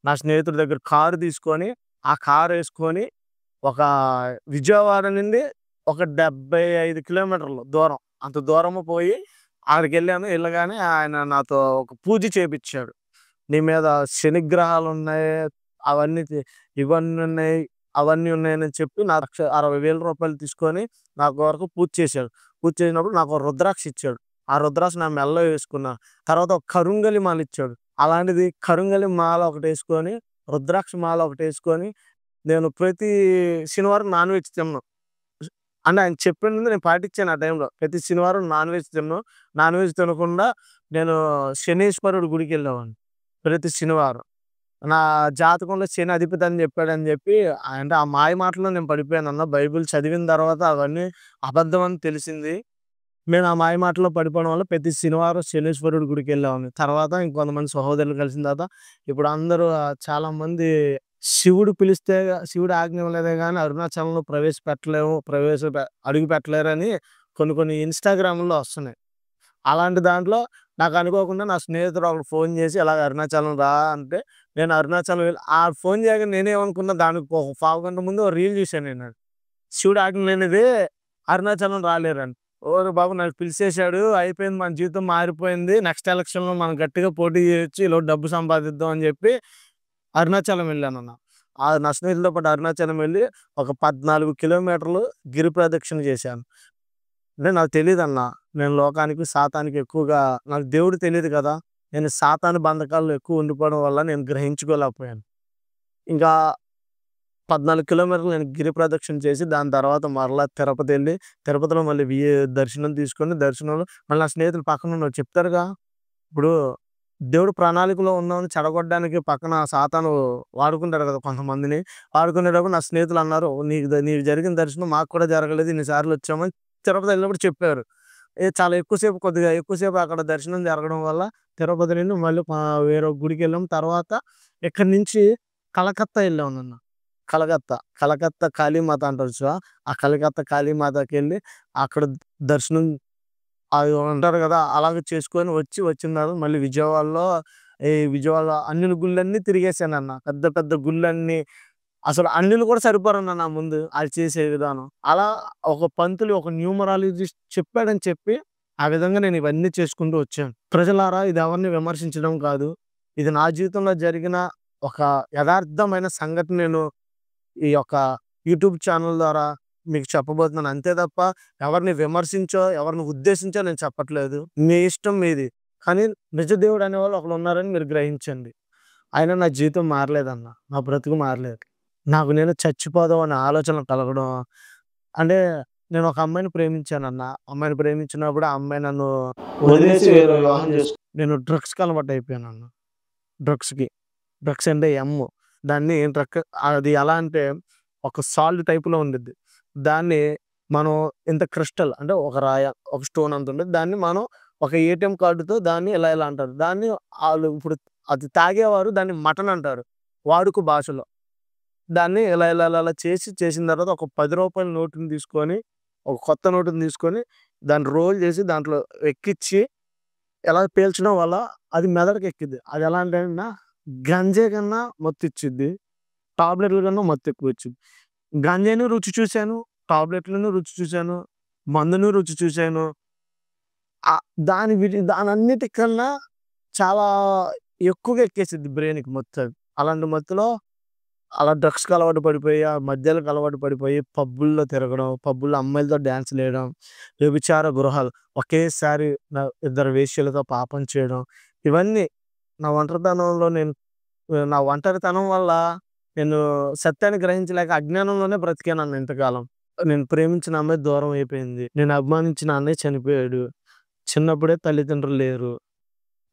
నా స్నేహితుడి దగ్గర కారు తీసుకొని, ఆ కారేసుకొని ఒక విజయవాడ నుండి ఒక 75 కిలోమీటర్లు దూరం. అంత దూరము పోయి ఆడికెళ్ళాను. ఎళ్ళగానే ఆయన నాతో ఒక పూజ చేపిచ్చాడు. నీ మీద శనిగ్రహాలున్నాయి. అవన్నీ ఇవన్నున్నాయి, అవన్నీ ఉన్నాయని చెప్పి నా 60,000 తీసుకొని నా కొరకు పూజ చేశాడు. పూజ చేసినప్పుడు నాకో రుద్రాక్ష ఇచ్చాడు. ఆ రుద్రాక్ష నా మెడలో వేసుకున్నా. తర్వాత ఒక కరుంగలి మాలిచ్చాడు. అలాంటిది కరుంగలి మాల ఒకటేసుకొని, రుద్రాక్ష మాల ఒకటేసుకొని, నేను ప్రతి శనివారం నాన్ వెజ్ తినను. అంటే ఆయన చెప్పింది నేను పాటించాను ఆ టైంలో. ప్రతి శనివారం నాన్ వెజ్ తినను. నాన్ వెజ్ తినకుండా నేను శనీశ్వరుడి గుడికెళ్ళేవాడిని ప్రతి శనివారం. నా జాతకంలో శని అధిపతి అని చెప్పాడని చెప్పి అంటే ఆ మాయ మాటలో నేను పడిపోయానన్న. బైబిల్ చదివిన తర్వాత అవన్నీ అబద్ధం అని తెలిసింది. నేను ఆ మాయ మాటలో పడిపోవడం వల్ల ప్రతి శనివారం శనీశ్వరుడి గుడికెళ్ళేవాడిని. తర్వాత ఇంకొంతమంది సహోదరులు కలిసిన తర్వాత ఇప్పుడు అందరూ చాలామంది శివుడు పిలిస్తే శివుడు ఆజ్ఞ ఇవ్వలేదే గాని అరుణాచలంలో అడుగు పెట్టలేరని కొన్ని కొన్ని ఇన్‌స్టాగ్రామ్‌లో వస్తున్నాయి. అలాంటి దాంట్లో నాకు అనుకోకుండా నా స్నేహితుడు ఒకడు ఫోన్ చేసి ఇలాగ అరుణాచలం రా అంటే, నేను అరుణాచలం వెళ్ళి ఫోన్ చేయగానే నేనేమనుకున్నా దానికి ఒక పావుగంట ముందు ఓ రీల్ చూసాను నేను. శివుడు ఆజ్ఞ లేనిదే అరుణాచలం రాలేరని. ఓరి బాబు నాకు పిలిచేసాడు. అయిపోయింది మన జీవితం మారిపోయింది. నెక్స్ట్ ఎలక్షన్‌లో మనం గట్టిగా పోటీ చేయొచ్చు. ఈలోపు డబ్బు సంపాదిద్దాం అని చెప్పి అరుణాచలం వెళ్ళానన్న. నా స్నేహితులతో పాటు అరుణాచలం వెళ్ళి ఒక 14 కిలోమీటర్లు గిరి ప్రదక్షిణ చేశాను. అంటే నాకు తెలీదన్న. నేను లోకానికి, సాతానికి ఎక్కువగా నాకు దేవుడు తెలీదు కదా! నేను సాతాను బంధకాల్లో ఎక్కువ ఉండిపోవడం వల్ల నేను గ్రహించుకోలేకపోయాను. ఇంకా 14 కిలోమీటర్లు నేను గిరి ప్రదక్షిణ చేసి, దాని తర్వాత మరలా తిరుపతెళ్ళి, తిరుపతిలో మళ్ళీ దర్శనం తీసుకొని, దర్శనంలో మళ్ళీ నా స్నేహితులు పక్కనున్నోళ్ళు చెప్తారుగా, ఇప్పుడు దేవుడు ప్రణాళికలో ఉన్నోడిని చెడగొట్టడానికి పక్కన సాతాను వాడుకుంటాడు కదా కొంతమందిని. వాడుకునేటప్పుడు నా స్నేహితులన్నారు, "నీకు జరిగిన దర్శనం మాకు కూడా జరగలేదు. ఇన్ని సార్లొచ్చాము" అని తిరుపతి వెళ్ళినప్పుడు చెప్పారు. చాలా కొద్దిగా ఎక్కువసేపు అక్కడ దర్శనం జరగడం వల్ల తిరుపతి నుండి మళ్ళీ వేరే గుడికెళ్ళాం. తర్వాత ఇక్కడి నుంచి కలకత్తా ఎళ్ళాం నాన్న. కలకత్తా కాళీమాత అంటారు చూసావా? ఆ కలకత్తా కాళీమాతకెళ్ళి అక్కడ దర్శనం అది అంటారు కదా! అలాగే చేసుకొని వచ్చిన తర్వాత మళ్ళీ విజయవాడలో అన్ని గుళ్ళన్నీ తిరిగేసానన్న. పెద్ద పెద్ద గుళ్ళన్నీ అసలు అన్యులు కూడా సరిపోరన్న నా ముందు. ఆళ్ళు చేసే విధానం. అలా ఒక పంతులు ఒక న్యూమరాలజిస్ట్ చెప్పాడని చెప్పి, ఆ విధంగా నేను ఇవన్నీ చేసుకుంటూ వచ్చాను. ప్రజలారా ఇది ఎవరిని విమర్శించడం కాదు. ఇది నా జీవితంలో జరిగిన ఒక యదార్థమైన సంఘటన నేను ఈ యొక్క యూట్యూబ్ ఛానల్ ద్వారా మీకు చెప్పబోతున్నాను. అంతే తప్ప ఎవరిని విమర్శించో, ఎవరిని ఉద్దేశించో నేను చెప్పట్లేదు. మీ ఇష్టం మీది. కానీ నిజ దేవుడు అనేవాళ్ళు ఒకళ్ళున్నారని మీరు గ్రహించండి. అయినా నా జీవితం మారలేదన్న. నా బ్రతుకు మారలేదు. నాకు నేను చచ్చిపోదాం అనే ఆలోచన కలగడం. అంటే నేను ఒక అమ్మాయిని ప్రేమించానన్న. అమ్మాయిని ప్రేమించినప్పుడు ఆ అమ్మాయి నన్ను వదిలేసి వేరే వివాహం నేను డ్రగ్స్‌కి అలవాటయిపోయానన్న. డ్రగ్స్‌కి. డ్రగ్స్ అంటే ఎమ్. దాన్ని అది ఎలా అంటే ఒక సాల్ట్ టైప్‌లో ఉండిద్ది. దాన్ని మనం ఇంత క్రిస్టల్ అంటే ఒక ఒక స్టోన్ అంత ఉంటది. దాన్ని మనం ఒక ఏటీఎం కార్డ్‌తో దాన్ని ఇలా ఇలా అంటారు. దాన్ని ఆళ్ళు ఇప్పుడు అది తాగేవారు దాన్ని మటన్ అంటారు. వాడుక భాషలో. దాన్ని ఇలా చేసిన తర్వాత ఒక రూ. 10 నోటుని తీసుకొని, ఒక కొత్త నోటుని తీసుకొని, దాన్ని రోల్ చేసి దాంట్లో ఎక్కిచ్చి, ఎలా పేల్చడం వల్ల అది మెదడుకి ఎక్కిద్ది. అది ఎలా అంటే గంజాయి కన్నా మత్తిచ్చిద్ది. టాబ్లెట్‌ల కన్నా మత్తెక్కువొచ్చిద్ది. గంజాయిని రుచి చూసాను. టాబ్లెట్‌లను రుచి చూసాను. మందుని రుచి చూసాను. దానన్నిటికన్నా చాలా ఎక్కువగా ఎక్కేసిద్ది బ్రెయిన్‌కి మొత్తం. అలాంటి మత్తులో అలా డ్రగ్స్‌కి అలవాటు పడిపోయి, ఆ మద్యాలకు అలవాటు పడిపోయి, పబ్బుల్లో తిరగడం, పబ్బుల్లో అమ్మాయిలతో డాన్స్‌లేయడం, వ్యభిచార గృహాలు ఒకేసారి ఇద్దరు వేశ్యలతో పాపం చేయడం. ఇవన్నీ నా ఒంటరితనంలో నా ఒంటరితనం వల్ల నేను సత్యాన్ని గ్రహించలేక అజ్ఞానంలోనే బ్రతికానన్న ఇంతకాలం. నేను ప్రేమించిన అమ్మాయి దూరం అయిపోయింది. నేను అభిమానించిన అన్నయ్య చనిపోయాడు. చిన్నప్పుడే తల్లిదండ్రులు లేరు.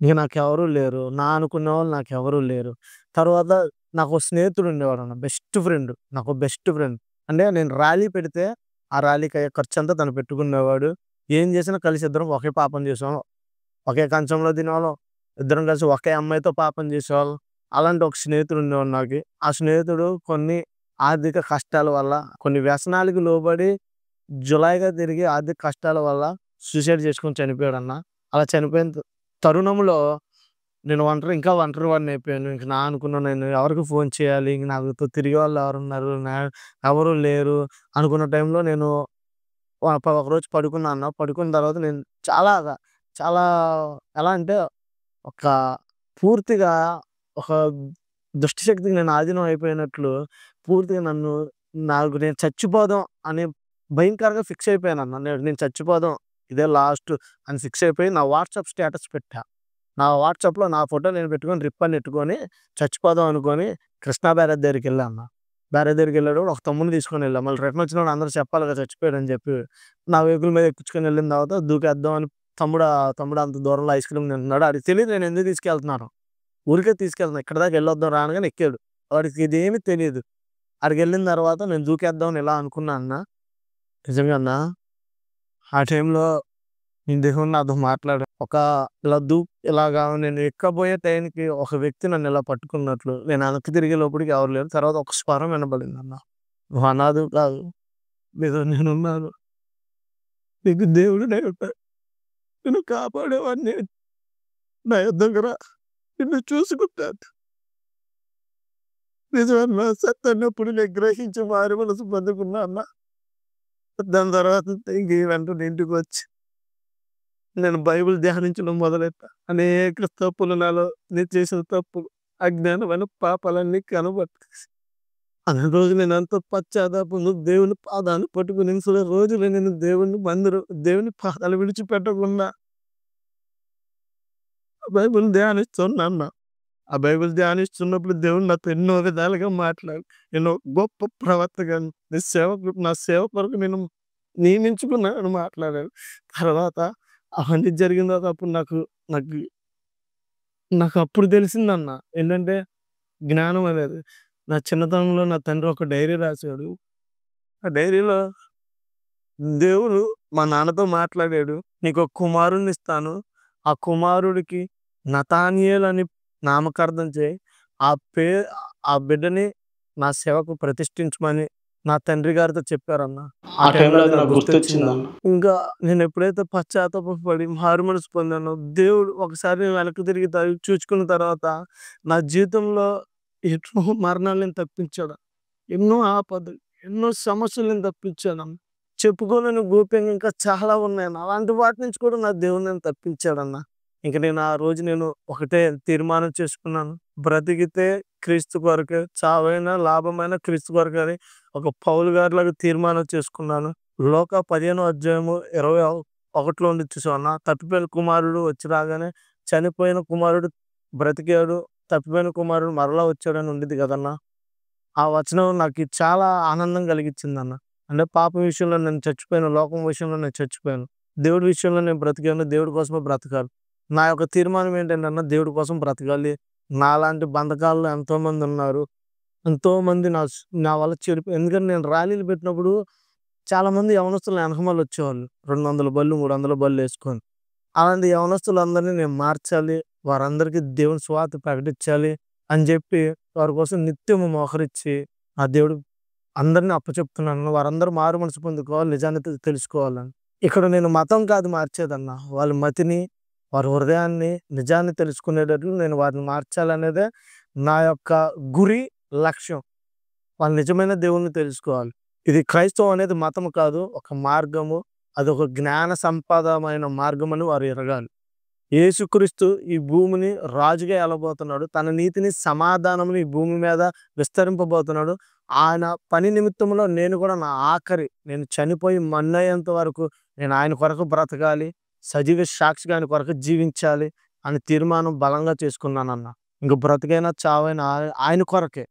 ఇక నాకెవరు లేరు. నా అనుకునేవాళ్ళు నాకెవరు లేరు. తర్వాత నాకో స్నేహితుడు ఉండేవాడన్న. Best friend. నాకు బెస్ట్ ఫ్రెండ్. అంటే నేను ర్యాలీ పెడితే, ఆ ర్యాలీకి అయ్యే ఖర్చంతా తను పెట్టుకునేవాడు. ఏం చేసినా కలిసి ఇద్దరం ఒకే పాపం చేసేవాళ్ళం. ఒకే కంచంలో తినేవాళ్ళం. ఇద్దరం కలిసి ఒకే అమ్మాయితో పాపం చేసేవాళ్ళం. అలాంటి ఒక స్నేహితుడు ఉండేవాడు నాకి. ఆ స్నేహితుడు కొన్ని ఆర్థిక కష్టాల వల్ల, కొన్ని వ్యసనాలకు లోబడి జులాయిగా తిరిగి ఆర్థిక కష్టాల వల్ల సూసైడ్ చేసుకొని చనిపోయాడన్న. అలా చనిపోయిన తరుణంలో నేను ఇంకా ఒంటరి వాడినయిపోయాను. ఇంక అనుకున్న నేను ఎవరికి ఫోన్ చేయాలి? ఇంక నాతో తిరిగేవాళ్ళు ఎవరున్నారు? ఎవరు లేరు అనుకున్న టైంలో నేను ఒకరోజు పడుకున్నా అన్న. పడుకున్న తర్వాత నేను చాలా, చాలా ఎలా అంటే ఒక పూర్తిగా ఒక దుష్టశక్తికి నేను ఆధీనం అయిపోయినట్లు పూర్తిగా నేను చచ్చిపోదాం అనే భయంకరంగా ఫిక్స్ అయిపోయానన్న. నేను చచ్చిపోదాం. ఇదే లాస్ట్ అని ఫిక్స్ అయిపోయి నా వాట్సాప్ స్టేటస్ పెట్టా. నా వాట్సాప్‌లో నా ఫోటో నేను పెట్టుకొని రిబ్బన్ ఎట్టుకొని చచ్చిపోదాం అనుకోని కృష్ణా బ్యారేజ్ దగ్గరికెళ్ళా అన్న. బ్యారేజ్ దగ్గరికెళ్ళేటప్పుడు ఒక తమ్ముడిని తీసుకొనెళ్ళా. మళ్ళీ రిటర్న్ వచ్చినప్పుడు అందరూ చెప్పాలిగా చచ్చిపోయాడని చెప్పి. నా వెహికల్ మీద ఎక్కించుకొని వెళ్ళిన తర్వాత దూకేద్దాం అని తమ్ముడు అంత దూరంలో ఐస్ క్రీమ్ తింటున్నాడు. ఆడికి తెలీదు నేను ఎందుకు తీసుకెళ్తున్నానో. ఊరికే తీసుకెళ్తున్నా. ఇక్కడి దాకా వెళ్ళొద్దాం రా అనగానే ఎక్కాడు. వాడికి ఇదేమీ తెలీదు. ఆడికెళ్ళిన తర్వాత నేను దూకేద్దాం అని ఇలా అనుకున్నా అన్న. నిజంగా అన్న ఆ టైంలో దేవుడు నాతో మాట్లాడాడు. ఇలాగా నేను ఎక్కబోయే టైంకి ఒక వ్యక్తి నన్ను ఇలా పట్టుకున్నట్లు నేను వెనక్కి తిరిగే లోపలికి ఎవరు లేరు. తర్వాత ఒక స్వరం వినబడిందన్న. "నువ్వు అనాథవు కాదు. నీతో నేనున్నాను. నీకు దేవుడినై ఉంటాను. నిన్ను కాపాడేవాడిని. నా యొద్దకు రా. నిన్ను చూసుకుంటాను." నిజమన్న సత్యాన్ని అప్పుడు నేను గ్రహించి మారి మనసు పొందుకున్నా అన్న. దాని తర్వాత వెంటనే ఇంటికి వచ్చి నేను బైబిల్ ధ్యానించడం మొదలెట్టా. అనేక తప్పులు నాలో నేను చేసిన తప్పులు, అజ్ఞానమైన పాపాలన్నీ కనబడ్డాయి. అన్ని రోజులు నేను ఎంతో పశ్చాత్తాపంతో దేవుని పాదాలు పట్టుకుని రోజులు నేను దేవుని పాదాలు విడిచిపెట్టకుండా బైబిల్ ధ్యానిస్తున్నాను. ఆ బైబిల్ ధ్యానిస్తున్నప్పుడు దేవుడు నాతో ఎన్నో విధాలుగా మాట్లాడు. నేను గొప్ప ప్రవర్తకుడిని. నా సేవ కొరకు నేను నియమించుకున్నానని మాట్లాడాడు. తర్వాత అవన్నీ జరిగిన తర్వాత అప్పుడు నాకు నాకు నాకప్పుడు తెలిసిందన్న. ఏంటంటే జ్ఞానం అనేది. నా చిన్నతనంలో నా తండ్రి ఒక డైరీ రాసాడు. ఆ డైరీలో దేవుడు మా నాన్నతో మాట్లాడాడు. "నీకొక కుమారుడినిస్తాను. ఆ కుమారుడికి నతానియేల్ అని నామకరణం చేయి. ఆ పే ఆ బిడ్డని నా సేవకు ప్రతిష్ఠించమని" నా తండ్రి గారితో చెప్పారన్న. ఆ టైంలో అది నాకు గుర్తొచ్చిందన్న. ఇంకా నేనెప్పుడైతే పశ్చాత్తాపపడి మారుమనసు పొందానో, దేవుడు ఒకసారి వెనక్కి తిరిగి చూచుకున్న తర్వాత నా జీవితంలో ఎన్నో మరణాలను తప్పించాడు. ఎన్నో ఆపదలు, ఎన్నో సమస్యలను తప్పించాడన్న. చెప్పుకోలేని గోప్యంగా ఇంకా చాలా ఉన్నాయన్న. అలాంటి వాటి నుంచి కూడా నా దేవుడు నన్ను తప్పించాడన్న. ఇంక నేను ఒకటే తీర్మానం చేసుకున్నాను. బ్రతికితే క్రీస్తు కొరకే, చావైనా లాభమైన క్రీస్తు కొరకే అని ఒక పౌలు గారిలాగా తీర్మానం చేసుకున్నాను. లోక 15వ అధ్యాయము 21లో ఉంది చూసావా? తప్పిపోయిన కుమారుడు వచ్చి రాగానే చనిపోయిన కుమారుడు బ్రతికాడు, తప్పిపోయిన కుమారుడు మరలా వచ్చాడని ఉండిద్ది కదన్నా. ఆ వచనం నాకు చాలా ఆనందం కలిగించిందన్న. అంటే పాపం విషయంలో నేను చచ్చిపోయాను, లోకం విషయంలో నేను చచ్చిపోయాను. దేవుడి విషయంలో నేను బ్రతికాను, దేవుడి కోసమే బ్రతకాలి. నా యొక్క తీర్మానం ఏంటంటే అన్న, దేవుడి కోసం బ్రతకాలి. నాలాంటి బంధకాల్లో ఎంతోమంది ఉన్నారు. ఎంతోమంది నా వల్ల ఎందుకంటే నేను ర్యాలీలు పెట్టినప్పుడు చాలామంది యవనస్తులు నా వెనకమాల వచ్చేవాళ్ళు. 200 బళ్ళు, 300 బళ్ళు వేసుకొని. అలాంటి యవనస్తులందరినీ నేను మార్చాలి. వారందరికీ దేవుని సువార్త ప్రకటించాలి అని చెప్పి వారి కోసం నిత్యము మోకరించి ఆ దేవుడు అందరిని అప్పచెప్తున్నాను. వారందరూ మారు మనసు పొందుకోవాలి, నిజాన్ని తెలుసుకోవాలని. ఇక్కడ నేను మతం కాదు మార్చేదన్న. వాళ్ళ మతిని, వారి హృదయాన్ని, నిజాన్ని తెలుసుకునేటట్లు నేను వారిని మార్చాలనేదే నా యొక్క గురి, లక్ష్యం. వాళ్ళు నిజమైన దేవుణ్ణి తెలుసుకోవాలి. ఇది క్రైస్తవం అనేది మతం కాదు, ఒక మార్గము. అదొక జ్ఞాన సంపాదమైన మార్గం అని వారు ఎరగాలి. యేసుక్రీస్తు ఈ భూమిని రాజుగా ఏలబోతున్నాడు. తన నీతిని, సమాధానముని ఈ భూమి మీద విస్తరింపబోతున్నాడు. ఆయన పని నిమిత్తంలో నేను కూడా నా ఆఖరి నేను చనిపోయి మన్నయ్యేంత వరకు నేను ఆయన కొరకు బ్రతకాలి. సజీవ సాక్షిగా ఆయన కొరకు జీవించాలి అని తీర్మానం బలంగా చేసుకున్నానన్న. ఇంక బ్రతికైనా చావైనా ఆయన కొరకే.